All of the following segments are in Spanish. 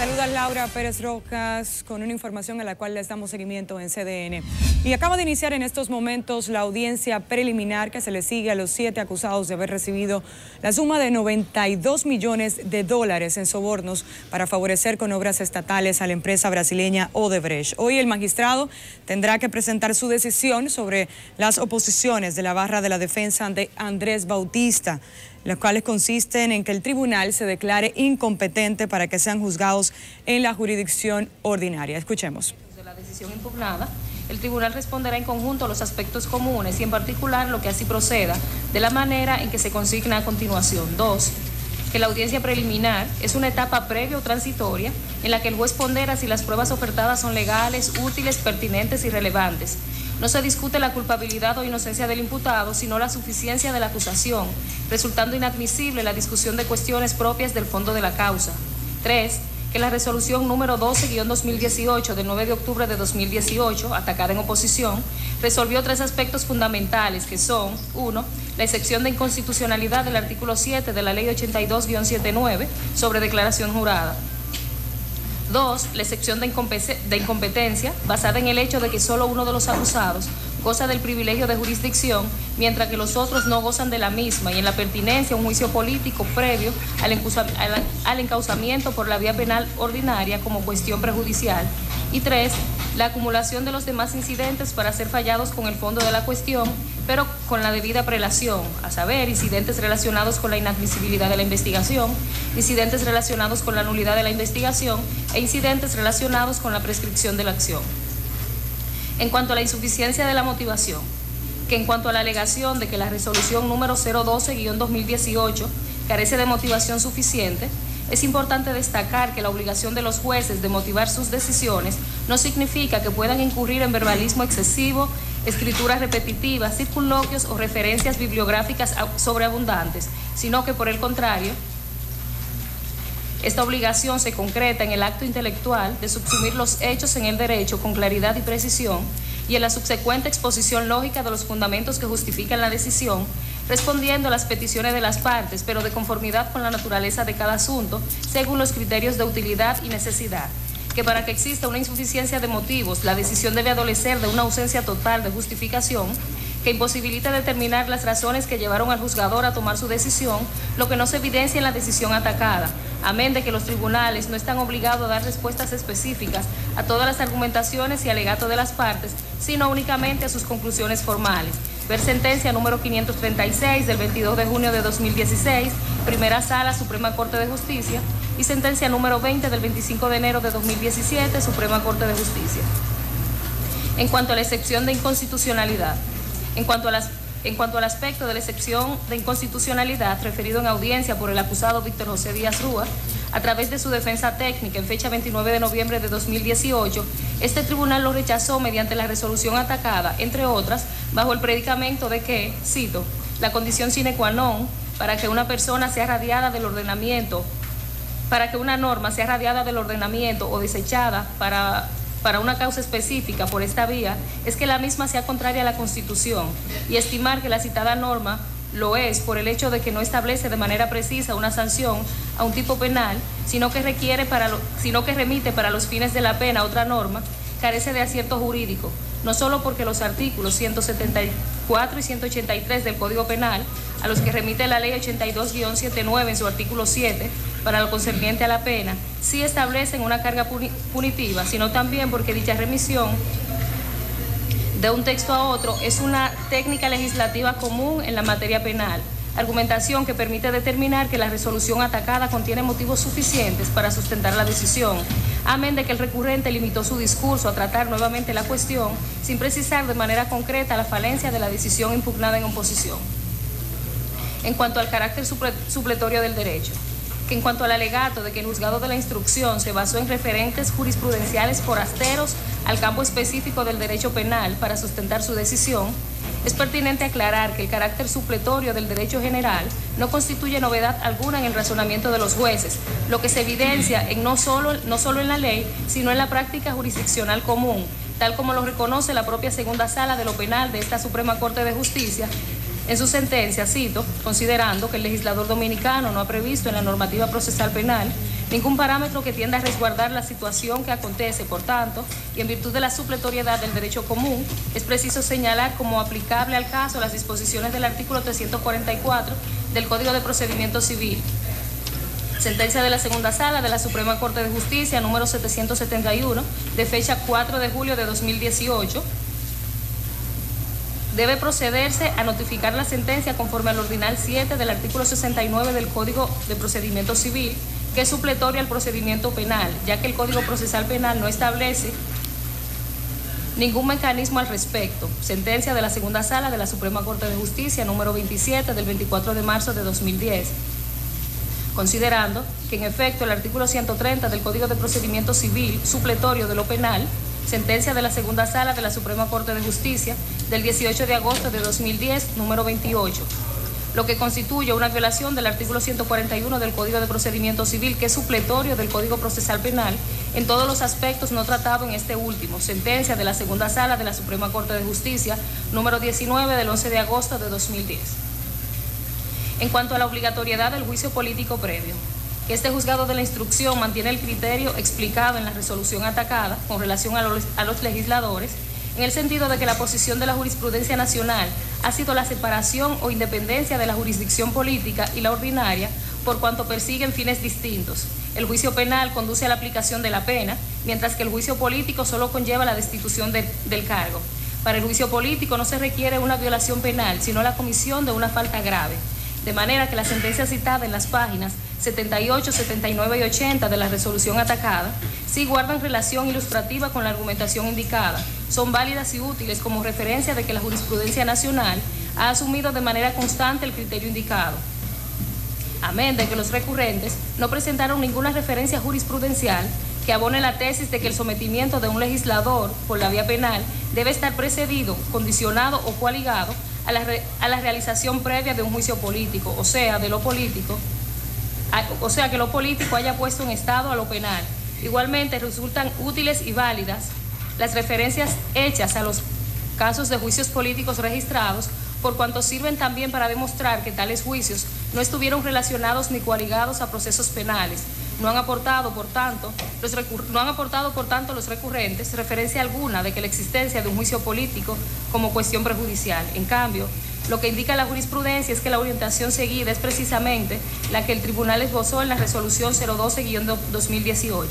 saluda Laura Pérez Rojas con una información a la cual les damos seguimiento en CDN. Y acaba de iniciar en estos momentos la audiencia preliminar que se le sigue a los 7 acusados de haber recibido la suma de $92 millones en sobornos para favorecer con obras estatales a la empresa brasileña Odebrecht. Hoy el magistrado tendrá que presentar su decisión sobre las oposiciones de la barra de la defensa de Andrés Bautista, las cuales consisten en que el tribunal se declare incompetente para que sean juzgados en la jurisdicción ordinaria. Escuchemos. De la decisión impugnada, el tribunal responderá en conjunto a los aspectos comunes y en particular lo que así proceda, de la manera en que se consigna a continuación. 2. Que la audiencia preliminar es una etapa previa o transitoria en la que el juez pondera si las pruebas ofertadas son legales, útiles, pertinentes y relevantes. No se discute la culpabilidad o inocencia del imputado, sino la suficiencia de la acusación, resultando inadmisible la discusión de cuestiones propias del fondo de la causa. 3. Que la resolución número 12-2018 del 9 de octubre de 2018, atacada en oposición, resolvió 3 aspectos fundamentales que son: 1. La excepción de inconstitucionalidad del artículo 7 de la Ley 82-79 sobre declaración jurada. 2. La excepción de incompetencia, basada en el hecho de que solo uno de los acusados goza del privilegio de jurisdicción, mientras que los otros no gozan de la misma, y en la pertinencia un juicio político previo al encauzamiento por la vía penal ordinaria como cuestión prejudicial. Y 3. La acumulación de los demás incidentes para ser fallados con el fondo de la cuestión, pero con la debida prelación, a saber, incidentes relacionados con la inadmisibilidad de la investigación, incidentes relacionados con la nulidad de la investigación e incidentes relacionados con la prescripción de la acción. En cuanto a la insuficiencia de la motivación, que en cuanto a la alegación de que la resolución número 012-2018 carece de motivación suficiente, es importante destacar que la obligación de los jueces de motivar sus decisiones no significa que puedan incurrir en verbalismo excesivo, escrituras repetitivas, circunloquios o referencias bibliográficas sobreabundantes, sino que por el contrario, esta obligación se concreta en el acto intelectual de subsumir los hechos en el derecho con claridad y precisión y en la subsecuente exposición lógica de los fundamentos que justifican la decisión, respondiendo a las peticiones de las partes, pero de conformidad con la naturaleza de cada asunto, según los criterios de utilidad y necesidad. Que para que exista una insuficiencia de motivos, la decisión debe adolecer de una ausencia total de justificación que imposibilita determinar las razones que llevaron al juzgador a tomar su decisión, lo que no se evidencia en la decisión atacada, amén de que los tribunales no están obligados a dar respuestas específicas a todas las argumentaciones y alegatos de las partes, sino únicamente a sus conclusiones formales. Ver sentencia número 536 del 22 de junio de 2016, Primera Sala, Suprema Corte de Justicia, y sentencia número 20 del 25 de enero de 2017, Suprema Corte de Justicia. En cuanto a la excepción de inconstitucionalidad, en cuanto al aspecto de la excepción de inconstitucionalidad referido en audiencia por el acusado Víctor José Díaz Rúa, a través de su defensa técnica en fecha 29 de noviembre de 2018, este tribunal lo rechazó mediante la resolución atacada, entre otras, bajo el predicamento de que, cito, la condición sine qua non para que una persona sea radiada del ordenamiento, para que una norma sea radiada del ordenamiento o desechada para una causa específica por esta vía, es que la misma sea contraria a la Constitución, y estimar que la citada norma lo es por el hecho de que no establece de manera precisa una sanción a un tipo penal, sino que remite para los fines de la pena a otra norma, carece de acierto jurídico, no solo porque los artículos 174 y 183 del Código Penal, a los que remite la Ley 82-79 en su artículo 7, para lo concerniente a la pena, sí establecen una carga punitiva, sino también porque dicha remisión de un texto a otro es una técnica legislativa común en la materia penal, argumentación que permite determinar que la resolución atacada contiene motivos suficientes para sustentar la decisión, amén de que el recurrente limitó su discurso a tratar nuevamente la cuestión sin precisar de manera concreta la falencia de la decisión impugnada en oposición. En cuanto al carácter supletorio del derecho, que en cuanto al alegato de que el juzgado de la instrucción se basó en referentes jurisprudenciales forasteros al campo específico del derecho penal para sustentar su decisión, es pertinente aclarar que el carácter supletorio del derecho general no constituye novedad alguna en el razonamiento de los jueces, lo que se evidencia en no solo en la ley, sino en la práctica jurisdiccional común, tal como lo reconoce la propia segunda sala de lo penal de esta Suprema Corte de Justicia, En su sentencia, cito, considerando que el legislador dominicano no ha previsto en la normativa procesal penal ningún parámetro que tienda a resguardar la situación que acontece, por tanto, y en virtud de la supletoriedad del derecho común, es preciso señalar como aplicable al caso las disposiciones del artículo 344 del Código de Procedimiento Civil. Sentencia de la Segunda Sala de la Suprema Corte de Justicia, número 771, de fecha 4 de julio de 2018. Debe procederse a notificar la sentencia conforme al ordinal 7 del artículo 69 del Código de Procedimiento Civil, que es supletorio al procedimiento penal, ya que el Código Procesal Penal no establece ningún mecanismo al respecto. Sentencia de la Segunda Sala de la Suprema Corte de Justicia, número 27 del 24 de marzo de 2010. Considerando que en efecto el artículo 130 del Código de Procedimiento Civil, supletorio de lo penal, sentencia de la Segunda Sala de la Suprema Corte de Justicia del 18 de agosto de 2010, número 28, lo que constituye una violación del artículo 141 del Código de Procedimiento Civil, que es supletorio del Código Procesal Penal en todos los aspectos no tratados en este último. Sentencia de la Segunda Sala de la Suprema Corte de Justicia, número 19 del 11 de agosto de 2010. En cuanto a la obligatoriedad del juicio político previo, que este juzgado de la instrucción mantiene el criterio explicado en la resolución atacada con relación a los legisladores, en el sentido de que la posición de la jurisprudencia nacional ha sido la separación o independencia de la jurisdicción política y la ordinaria, por cuanto persiguen fines distintos. El juicio penal conduce a la aplicación de la pena, mientras que el juicio político solo conlleva la destitución del cargo. Para el juicio político no se requiere una violación penal, sino la comisión de una falta grave. De manera que la sentencia citada en las páginas 78, 79 y 80 de la resolución atacada sí guardan relación ilustrativa con la argumentación indicada. Son válidas y útiles como referencia de que la jurisprudencia nacional ha asumido de manera constante el criterio indicado. Amén de que los recurrentes no presentaron ninguna referencia jurisprudencial que abone la tesis de que el sometimiento de un legislador por la vía penal debe estar precedido, condicionado o coaligado a la realización previa de un juicio político, o sea, que lo político haya puesto en estado a lo penal. Igualmente resultan útiles y válidas las referencias hechas a los casos de juicios políticos registrados, por cuanto sirven también para demostrar que tales juicios no estuvieron relacionados ni coaligados a procesos penales. No han aportado, por tanto, los recurrentes referencia alguna de que la existencia de un juicio político como cuestión prejudicial. En cambio, lo que indica la jurisprudencia es que la orientación seguida es precisamente la que el tribunal esbozó en la resolución 012-2018.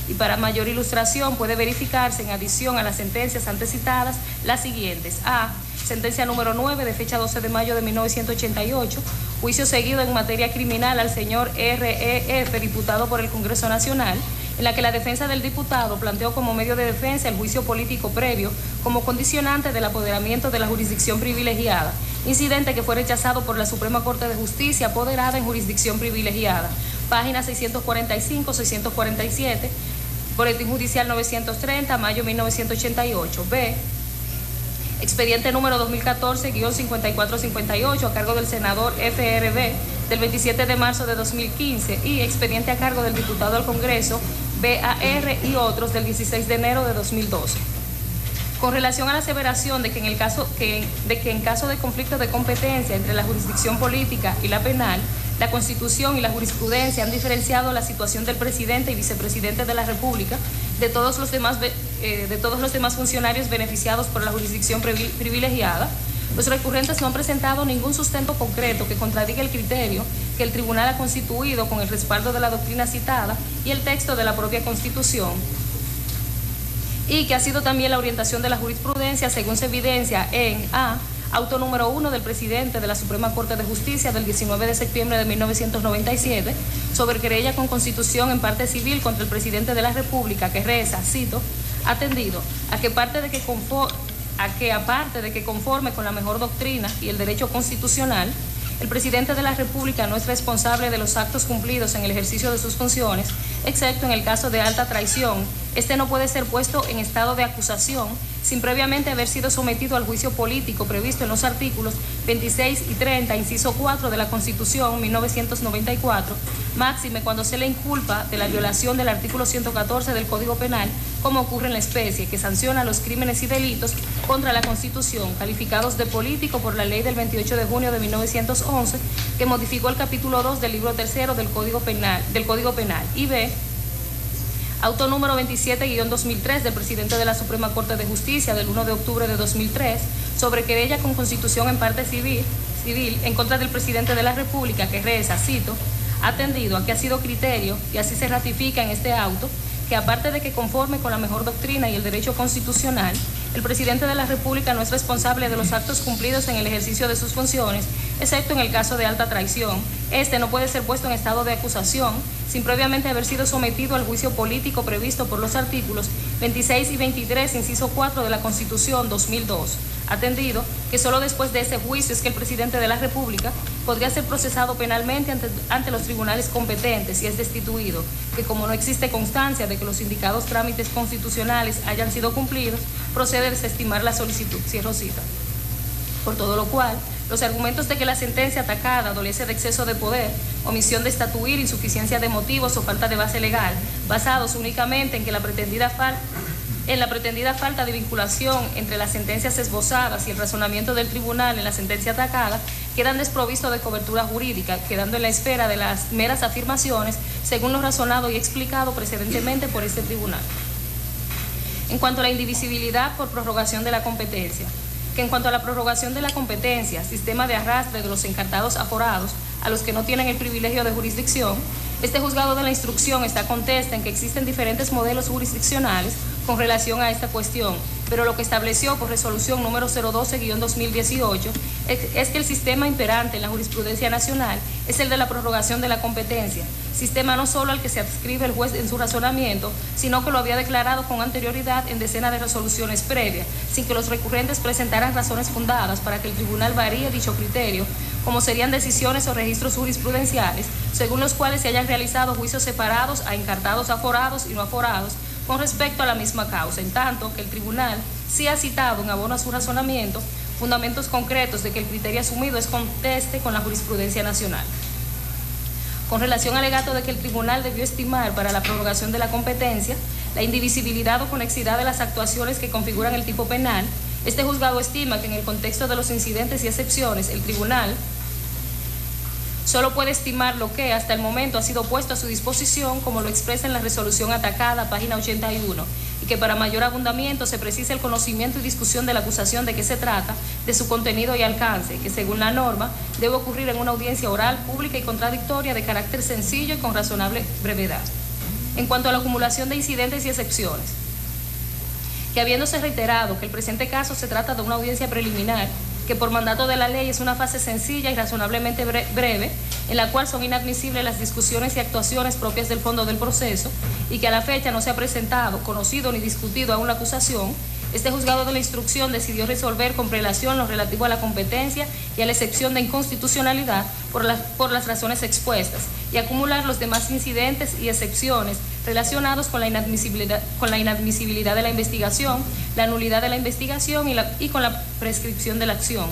Y para mayor ilustración puede verificarse en adición a las sentencias antecitadas las siguientes. A. Sentencia número 9 de fecha 12 de mayo de 1988, juicio seguido en materia criminal al señor R.E.F., diputado por el Congreso Nacional, en la que la defensa del diputado planteó como medio de defensa el juicio político previo como condicionante del apoderamiento de la jurisdicción privilegiada, incidente que fue rechazado por la Suprema Corte de Justicia apoderada en jurisdicción privilegiada. Páginas 645-647, Boletín Judicial 930, mayo 1988. B. Expediente número 2014-5458 a cargo del senador FRB del 27 de marzo de 2015 y expediente a cargo del diputado al Congreso BAR y otros del 16 de enero de 2012. Con relación a la aseveración de que en caso de conflicto de competencia entre la jurisdicción política y la penal, la Constitución y la jurisprudencia han diferenciado la situación del presidente y vicepresidente de la República de todos los demás funcionarios beneficiados por la jurisdicción privilegiada, los recurrentes no han presentado ningún sustento concreto que contradiga el criterio que el tribunal ha constituido con el respaldo de la doctrina citada y el texto de la propia Constitución, y que ha sido también la orientación de la jurisprudencia según se evidencia en A. Auto número 1 del presidente de la Suprema Corte de Justicia del 19 de septiembre de 1997 sobre querella con constitución en parte civil contra el presidente de la República, que reza, cito, atendido a que aparte de que conforme con la mejor doctrina y el derecho constitucional, el presidente de la República no es responsable de los actos cumplidos en el ejercicio de sus funciones, excepto en el caso de alta traición. Este no puede ser puesto en estado de acusación sin previamente haber sido sometido al juicio político previsto en los artículos 26 y 30, inciso 4 de la Constitución 1994, máxime cuando se le inculpa de la violación del artículo 114 del Código Penal, como ocurre en la especie, que sanciona los crímenes y delitos contra la Constitución, calificados de político por la ley del 28 de junio de 1911, que modificó el capítulo 2 del libro tercero del Código Penal, y B, auto número 27-2003 del presidente de la Suprema Corte de Justicia del 1 de octubre de 2003, sobre querella con constitución en parte civil en contra del presidente de la República, que reza, cito, atendido a que ha sido criterio, y así se ratifica en este auto, que aparte de que conforme con la mejor doctrina y el derecho constitucional, el presidente de la República no es responsable de los actos cumplidos en el ejercicio de sus funciones, excepto en el caso de alta traición. Este no puede ser puesto en estado de acusación sin previamente haber sido sometido al juicio político previsto por los artículos 26 y 23, inciso 4 de la Constitución 2002. Atendido que solo después de ese juicio es que el presidente de la República podría ser procesado penalmente ante los tribunales competentes y es destituido, que como no existe constancia de que los indicados trámites constitucionales hayan sido cumplidos, procede a desestimar la solicitud. Cierro cita. Por todo lo cual, los argumentos de que la sentencia atacada adolece de exceso de poder, omisión de estatuir, insuficiencia de motivos o falta de base legal, basados únicamente en la pretendida falta de vinculación entre las sentencias esbozadas y el razonamiento del tribunal en la sentencia atacada, quedan desprovistos de cobertura jurídica, quedando en la esfera de las meras afirmaciones, según lo razonado y explicado precedentemente por este tribunal. En cuanto a la indivisibilidad por prorrogación de la competencia, que en cuanto a la prorrogación de la competencia, sistema de arrastre de los encartados aforados a los que no tienen el privilegio de jurisdicción, este juzgado de la instrucción contesta en que existen diferentes modelos jurisdiccionales con relación a esta cuestión, pero lo que estableció por resolución número 012-2018 es que el sistema imperante en la jurisprudencia nacional es el de la prorrogación de la competencia, sistema no solo al que se adscribe el juez en su razonamiento, sino que lo había declarado con anterioridad en decenas de resoluciones previas, sin que los recurrentes presentaran razones fundadas para que el tribunal varíe dicho criterio, como serían decisiones o registros jurisprudenciales, según los cuales se hayan realizado juicios separados a encartados aforados y no aforados con respecto a la misma causa, en tanto que el tribunal sí ha citado en abono a su razonamiento fundamentos concretos de que el criterio asumido es conteste con la jurisprudencia nacional. Con relación al alegato de que el tribunal debió estimar para la prorrogación de la competencia la indivisibilidad o conexidad de las actuaciones que configuran el tipo penal, este juzgado estima que en el contexto de los incidentes y excepciones, el tribunal solo puede estimar lo que hasta el momento ha sido puesto a su disposición, como lo expresa en la resolución atacada, página 81, y que para mayor abundamiento se precisa el conocimiento y discusión de la acusación de qué se trata, de su contenido y alcance, que según la norma debe ocurrir en una audiencia oral, pública y contradictoria de carácter sencillo y con razonable brevedad. En cuanto a la acumulación de incidentes y excepciones, que habiéndose reiterado que el presente caso se trata de una audiencia preliminar, que por mandato de la ley es una fase sencilla y razonablemente breve, en la cual son inadmisibles las discusiones y actuaciones propias del fondo del proceso, y que a la fecha no se ha presentado, conocido ni discutido aún la acusación, este juzgado de la instrucción decidió resolver con prelación lo relativo a la competencia y a la excepción de inconstitucionalidad por las razones expuestas, y acumular los demás incidentes y excepciones relacionados con la inadmisibilidad de la investigación, la nulidad de la investigación y con la prescripción de la acción,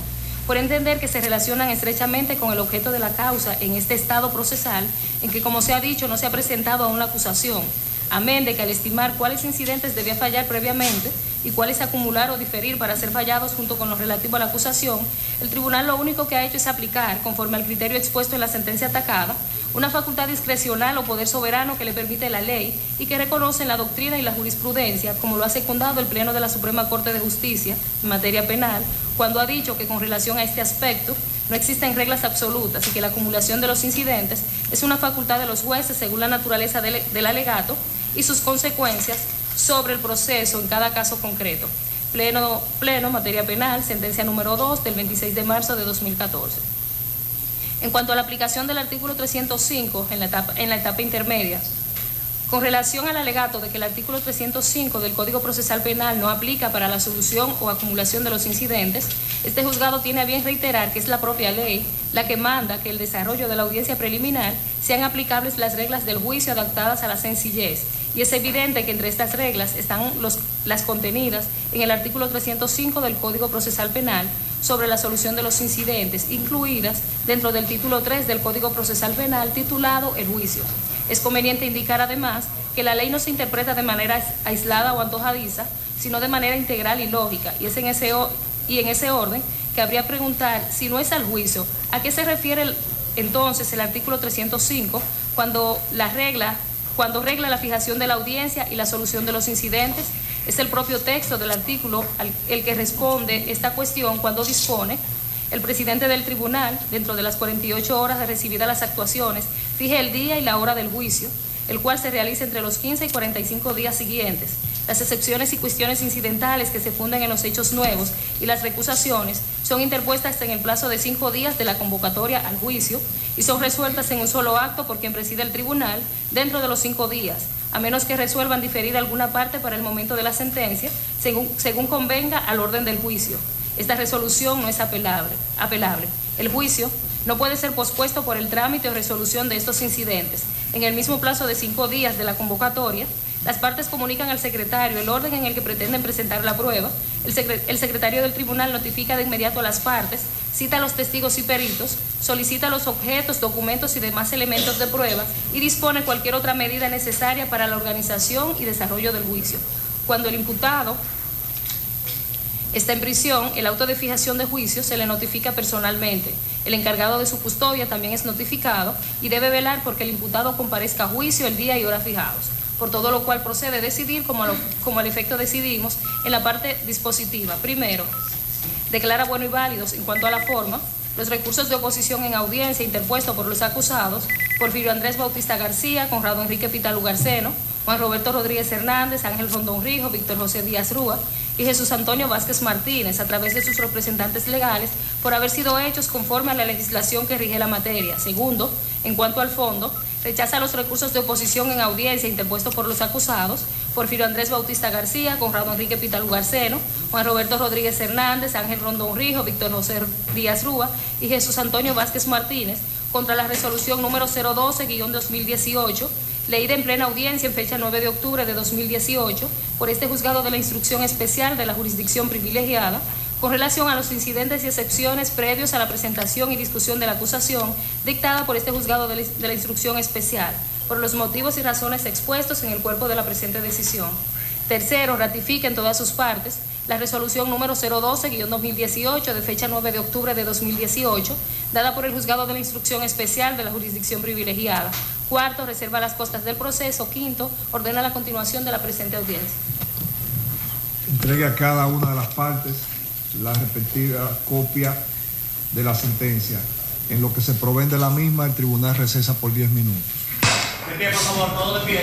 por entender que se relacionan estrechamente con el objeto de la causa en este estado procesal, en que, como se ha dicho, no se ha presentado aún la acusación, amén de que al estimar cuáles incidentes debía fallar previamente y cuáles acumular o diferir para ser fallados junto con lo relativo a la acusación, el tribunal lo único que ha hecho es aplicar, conforme al criterio expuesto en la sentencia atacada, una facultad discrecional o poder soberano que le permite la ley y que reconoce en la doctrina y la jurisprudencia, como lo ha secundado el Pleno de la Suprema Corte de Justicia en materia penal, cuando ha dicho que con relación a este aspecto no existen reglas absolutas y que la acumulación de los incidentes es una facultad de los jueces según la naturaleza del alegato y sus consecuencias sobre el proceso en cada caso concreto. Pleno, materia penal, sentencia número 2 del 26 de marzo de 2014. En cuanto a la aplicación del artículo 305 en la etapa intermedia, con relación al alegato de que el artículo 305 del Código Procesal Penal no aplica para la solución o acumulación de los incidentes, Este juzgado tiene a bien reiterar que es la propia ley la que manda que el desarrollo de la audiencia preliminar sean aplicables las reglas del juicio adaptadas a la sencillez. Y es evidente que entre estas reglas están las contenidas en el artículo 305 del Código Procesal Penal sobre la solución de los incidentes, incluidas dentro del título 3 del Código Procesal Penal titulado El juicio. Es conveniente indicar además que la ley no se interpreta de manera aislada o antojadiza, sino de manera integral y lógica, y es en ese orden que habría preguntar, si no es al juicio, ¿a qué se refiere entonces el artículo 305 cuando regla la fijación de la audiencia y la solución de los incidentes? Es el propio texto del artículo el que responde esta cuestión cuando dispone: el presidente del tribunal, dentro de las 48 horas de recibidas las actuaciones, fije el día y la hora del juicio, el cual se realiza entre los 15 y 45 días siguientes. Las excepciones y cuestiones incidentales que se funden en los hechos nuevos y las recusaciones son interpuestas en el plazo de 5 días de la convocatoria al juicio y son resueltas en un solo acto por quien preside el tribunal dentro de los 5 días, a menos que resuelvan diferir alguna parte para el momento de la sentencia, según convenga al orden del juicio. Esta resolución no es apelable. El juicio no puede ser pospuesto por el trámite o resolución de estos incidentes. En el mismo plazo de 5 días de la convocatoria, las partes comunican al secretario el orden en el que pretenden presentar la prueba. El secretario del tribunal notifica de inmediato a las partes, cita a los testigos y peritos, solicita los objetos, documentos y demás elementos de prueba y dispone cualquier otra medida necesaria para la organización y desarrollo del juicio. Cuando el imputado está en prisión, el auto de fijación de juicio se le notifica personalmente. El encargado de su custodia también es notificado y debe velar porque el imputado comparezca a juicio el día y hora fijados. Por todo lo cual procede decidir, como al efecto decidimos, en la parte dispositiva. Primero, declara bueno y válidos en cuanto a la forma los recursos de oposición en audiencia interpuestos por los acusados Porfirio Andrés Bautista García, Conrado Enrique Pitalu Garceno, Juan Roberto Rodríguez Hernández, Ángel Rondón Rijo, Víctor José Díaz Rúa y Jesús Antonio Vázquez Martínez, a través de sus representantes legales, por haber sido hechos conforme a la legislación que rige la materia. Segundo, en cuanto al fondo, rechaza los recursos de oposición en audiencia interpuestos por los acusados Porfirio Andrés Bautista García, Conrado Enrique Pitalu Garceno, Juan Roberto Rodríguez Hernández, Ángel Rondón Rijo, Víctor José Díaz Rúa y Jesús Antonio Vázquez Martínez, contra la resolución número 012-2018, leída en plena audiencia en fecha 9 de octubre de 2018 por este juzgado de la instrucción especial de la jurisdicción privilegiada, con relación a los incidentes y excepciones previos a la presentación y discusión de la acusación dictada por este juzgado de la instrucción especial, por los motivos y razones expuestos en el cuerpo de la presente decisión. Tercero, ratifica en todas sus partes la resolución número 012-2018 de fecha 9 de octubre de 2018, dada por el juzgado de la instrucción especial de la jurisdicción privilegiada. Cuarto, reserva las costas del proceso. Quinto, ordena la continuación de la presente audiencia. Entregue a cada una de las partes la respectiva copia de la sentencia. En lo que se provee de la misma, el tribunal recesa por 10 minutos. De pie, por favor, todo de pie.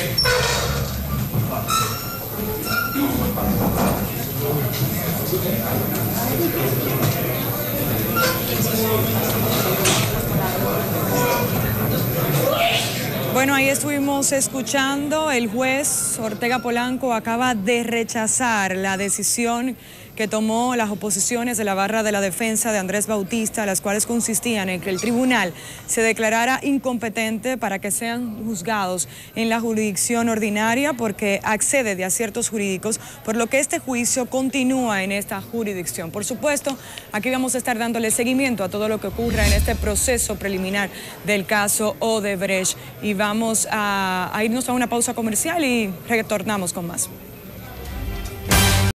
Bueno, ahí estuvimos escuchando. El juez Ortega Polanco acaba de rechazar la decisión que tomó las oposiciones de la barra de la defensa de Andrés Bautista, las cuales consistían en que el tribunal se declarara incompetente para que sean juzgados en la jurisdicción ordinaria porque accede de aciertos jurídicos, por lo que este juicio continúa en esta jurisdicción. Por supuesto, aquí vamos a estar dándole seguimiento a todo lo que ocurra en este proceso preliminar del caso Odebrecht y vamos a irnos a una pausa comercial y retornamos con más.